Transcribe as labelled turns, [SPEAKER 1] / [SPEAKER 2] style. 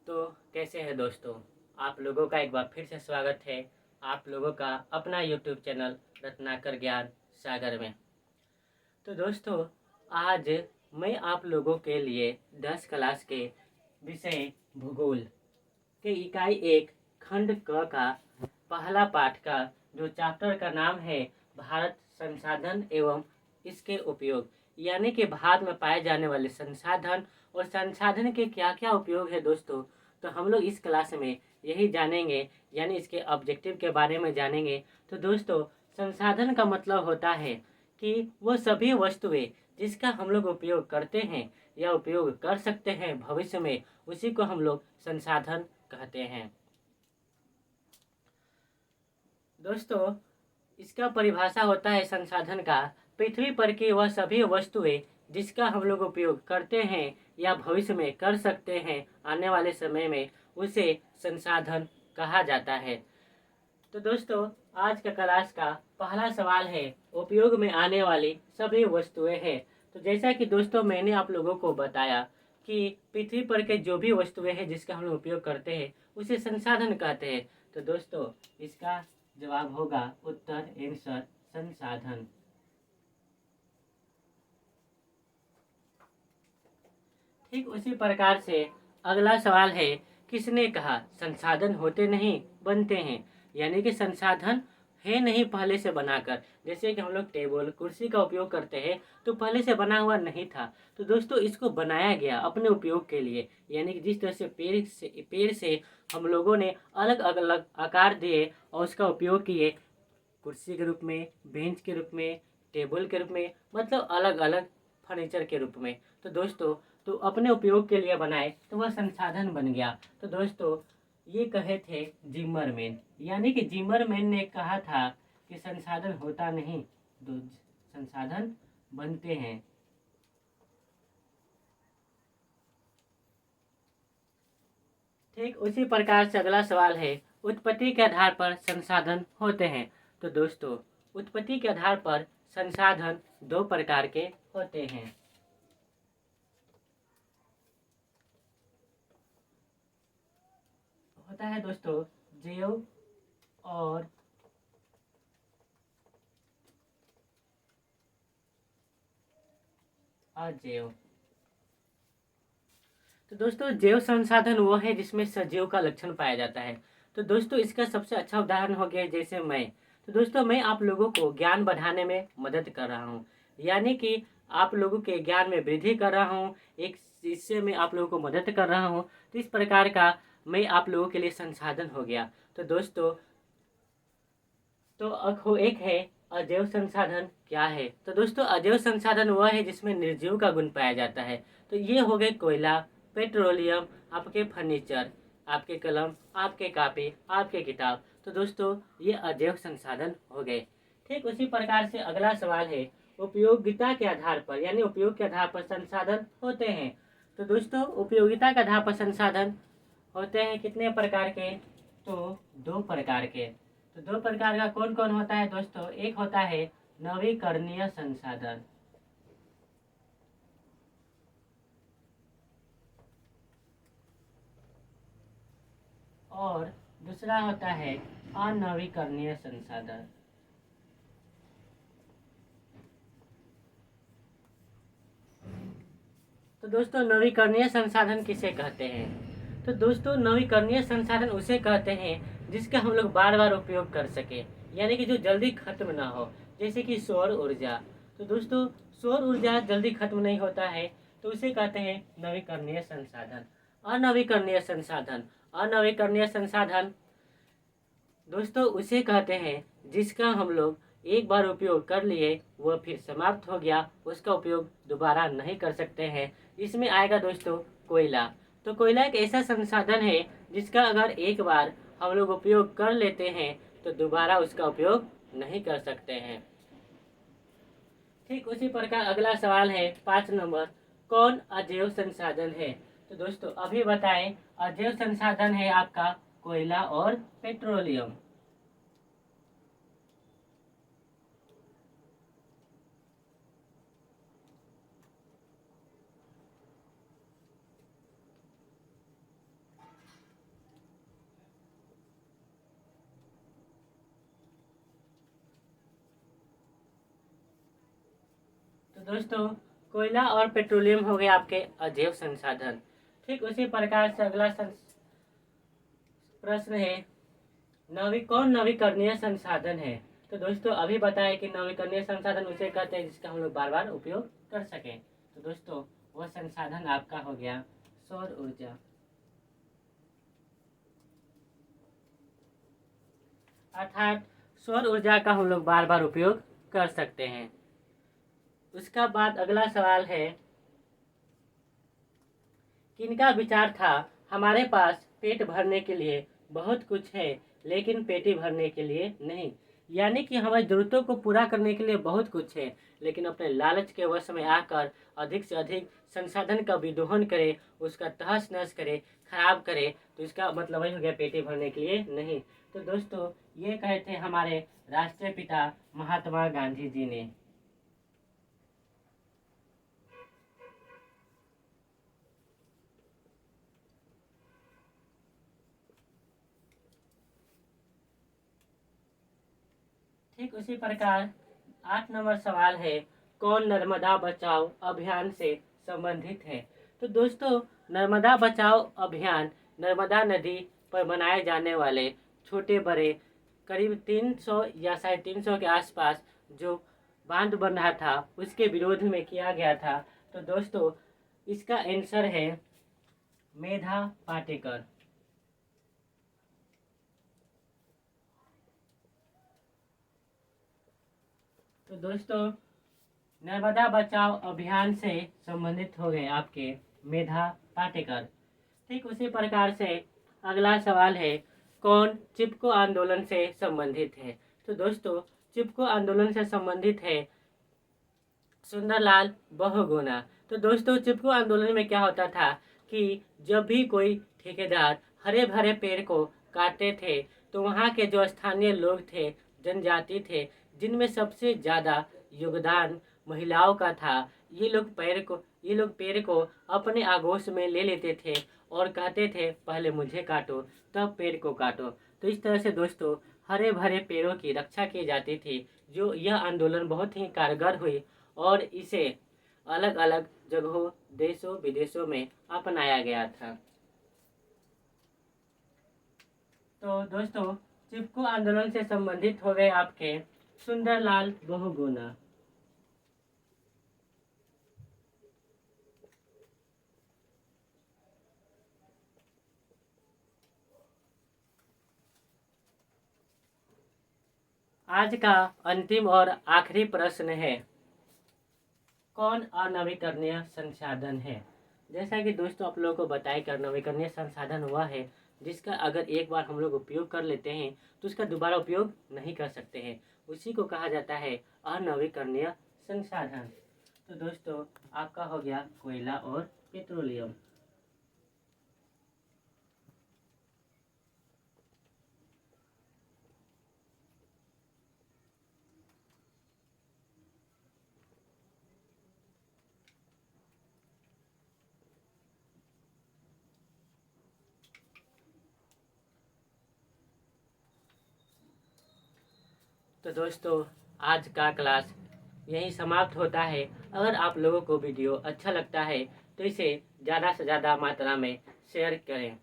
[SPEAKER 1] तो कैसे हैं दोस्तों। आप लोगों का एक बार फिर से स्वागत है आप लोगों का अपना यूट्यूब चैनल रत्नाकर ज्ञान सागर में। तो दोस्तों, आज मैं आप लोगों के लिए 10 क्लास के विषय भूगोल के इकाई 1 खंड क का पहला पाठ का जो चैप्टर का नाम है भारत संसाधन एवं इसके उपयोग, यानी कि भारत में पाए जाने वाले संसाधन और संसाधन के क्या क्या उपयोग है दोस्तों। तो हम लोग इस क्लास में यही जानेंगे, यानी इसके ऑब्जेक्टिव के बारे में जानेंगे। तो दोस्तों, संसाधन का मतलब होता है कि वो सभी वस्तुएं जिसका हम लोग उपयोग करते हैं या उपयोग कर सकते हैं भविष्य में, उसी को हम लोग संसाधन कहते हैं। दोस्तों, इसका परिभाषा होता है संसाधन का, पृथ्वी पर की वह सभी वस्तुएं जिसका हम लोग उपयोग करते हैं या भविष्य में कर सकते हैं आने वाले समय में, उसे संसाधन कहा जाता है। तो दोस्तों, आज का क्लास का पहला सवाल है उपयोग में आने वाली सभी वस्तुएं हैं। तो जैसा कि दोस्तों मैंने आप लोगों को बताया कि पृथ्वी पर के जो भी वस्तुएं हैं जिसका हम लोग उपयोग करते हैं उसे संसाधन कहते हैं। तो दोस्तों, इसका जवाब होगा उत्तर आंसर संसाधन। ठीक उसी प्रकार से अगला सवाल है, किसने कहा संसाधन होते नहीं बनते हैं, यानी कि संसाधन है नहीं पहले से बनाकर। जैसे कि हम लोग टेबल कुर्सी का उपयोग करते हैं तो पहले से बना हुआ नहीं था। तो दोस्तों, इसको बनाया गया अपने उपयोग के लिए, यानी कि जिस तरह से पेड़ से हम लोगों ने अलग अलग आकार दिए और उसका उपयोग किए, कुर्सी के रूप में, बेंच के रूप में, टेबल के रूप में, मतलब अलग अलग फर्नीचर के रूप में। तो दोस्तों, तो अपने उपयोग के लिए बनाए तो वह संसाधन बन गया। तो दोस्तों, ये कहे थे जिमरमैन, यानी कि जिमरमैन ने कहा था कि संसाधन होता नहीं, तो संसाधन बनते हैं। ठीक उसी प्रकार से अगला सवाल है, उत्पत्ति के आधार पर संसाधन होते हैं। तो दोस्तों, उत्पत्ति के आधार पर संसाधन दो प्रकार के होते हैं। होता है दोस्तों जैव और अजैव। तो दोस्तों, जैव संसाधन वो है जिसमें सजीव का लक्षण पाया जाता है। तो दोस्तों, इसका सबसे अच्छा उदाहरण हो गया जैसे मैं। तो दोस्तों, मैं आप लोगों को ज्ञान बढ़ाने में मदद कर रहा हूँ, यानी कि आप लोगों के ज्ञान में वृद्धि कर रहा हूँ, एक इससे मैं आप लोगों को मदद कर रहा हूँ। तो इस प्रकार का मैं आप लोगों के लिए संसाधन हो गया। तो दोस्तों, तो एक है अजैव संसाधन क्या है। तो दोस्तों, अजैव संसाधन वह है जिसमें निर्जीव का गुण पाया जाता है। तो ये हो गए कोयला, पेट्रोलियम, आपके फर्नीचर, आपके कलम, आपके कापी, आपके किताब। तो दोस्तों, ये अजैव संसाधन हो गए। ठीक उसी प्रकार से अगला सवाल है, उपयोगिता के आधार पर, यानी उपयोग के आधार पर संसाधन होते हैं। तो दोस्तों, उपयोगिता के आधार पर संसाधन होते हैं कितने प्रकार के, तो दो प्रकार के। तो दो प्रकार का कौन कौन होता है दोस्तों, एक होता है नवीकरणीय संसाधन और दूसरा होता है अनवीकरणीय संसाधन। तो दोस्तों, नवीकरणीय संसाधन किसे कहते हैं। तो दोस्तों, नवीकरणीय संसाधन उसे कहते हैं जिसका हम लोग बार बार उपयोग कर सके, यानी कि जो जल्दी खत्म ना हो, जैसे कि सौर ऊर्जा। तो दोस्तों, सौर ऊर्जा जल्दी खत्म नहीं होता है, तो उसे कहते हैं नवीकरणीय संसाधन। अनवीकरणीय संसाधन, अनवीकरणीय संसाधन दोस्तों उसे कहते हैं जिसका हम लोग एक बार उपयोग कर लिए, वह फिर समाप्त हो गया, उसका उपयोग दोबारा नहीं कर सकते हैं। इसमें आएगा दोस्तों कोयला। तो कोयला एक ऐसा संसाधन है जिसका अगर एक बार हम लोग उपयोग कर लेते हैं तो दोबारा उसका उपयोग नहीं कर सकते हैं। ठीक उसी प्रकार अगला सवाल है 5 नंबर, कौन अजैव संसाधन है। तो दोस्तों, अभी बताएं, अजैव संसाधन है आपका कोयला और पेट्रोलियम। दोस्तों कोयला और पेट्रोलियम हो गए आपके अजैव संसाधन। ठीक उसी प्रकार से अगला प्रश्न है, कौन नवीकरणीय संसाधन है। तो दोस्तों अभी बताया कि नवीकरणीय संसाधन उसे कहते हैं जिसका हम लोग बार बार उपयोग कर सकें। तो दोस्तों वह संसाधन आपका हो गया सौर ऊर्जा। अर्थात सौर ऊर्जा का हम लोग बार बार उपयोग कर सकते हैं। उसका बाद अगला सवाल है, किनका विचार था हमारे पास पेट भरने के लिए बहुत कुछ है लेकिन पेटी भरने के लिए नहीं। यानी कि हमारी जरूरतों को पूरा करने के लिए बहुत कुछ है लेकिन अपने लालच के वश में आकर अधिक से अधिक संसाधन का विदोहन करे, उसका तहस नहस करे, खराब करे, तो इसका मतलब वही हो गया पेटी भरने के लिए नहीं। तो दोस्तों ये कहे थे हमारे राष्ट्रीय पिता महात्मा गांधी जी ने। ठीक उसी प्रकार 8 नंबर सवाल है, कौन नर्मदा बचाओ अभियान से संबंधित है। तो दोस्तों नर्मदा बचाओ अभियान नर्मदा नदी पर बनाए जाने वाले छोटे बड़े करीब 300 या 350 के आसपास जो बांध बन रहा था उसके विरोध में किया गया था। तो दोस्तों इसका आंसर है मेधा पाटेकर। तो दोस्तों नर्मदा बचाओ अभियान से संबंधित हो गए आपके मेधा पाटेकर। ठीक उसी प्रकार से अगला सवाल है, कौन चिपको आंदोलन से संबंधित है। तो दोस्तों चिपको आंदोलन से संबंधित है सुंदरलाल बहुगुणा। तो दोस्तों चिपको आंदोलन में क्या होता था कि जब भी कोई ठेकेदार हरे भरे पेड़ को काटते थे तो वहाँ के जो स्थानीय लोग थे, जनजाति थे, जिनमें सबसे ज़्यादा योगदान महिलाओं का था, ये लोग पेड़ को अपने आगोश में ले लेते थे और कहते थे पहले मुझे काटो तब पेड़ को काटो। तो इस तरह से दोस्तों हरे भरे पेड़ों की रक्षा की जाती थी। जो यह आंदोलन बहुत ही कारगर हुई और इसे अलग अलग जगहों देशों विदेशों में अपनाया गया था। तो दोस्तों चिपको आंदोलन से संबंधित हो गए आपके सुंदरलाल बहुगुणा। आज का अंतिम और आखिरी प्रश्न है, कौन अनवीकरणीय संसाधन है। जैसा कि दोस्तों आप लोगों को बताया कि अनवीकरणीय संसाधन हुआ है जिसका अगर एक बार हम लोग उपयोग कर लेते हैं तो उसका दोबारा उपयोग नहीं कर सकते हैं, उसी को कहा जाता है अनवीकरणीय संसाधन। तो दोस्तों आपका हो गया कोयला और पेट्रोलियम। तो दोस्तों आज का क्लास यहीं समाप्त होता है। अगर आप लोगों को वीडियो अच्छा लगता है तो इसे ज़्यादा से ज़्यादा मात्रा में शेयर करें।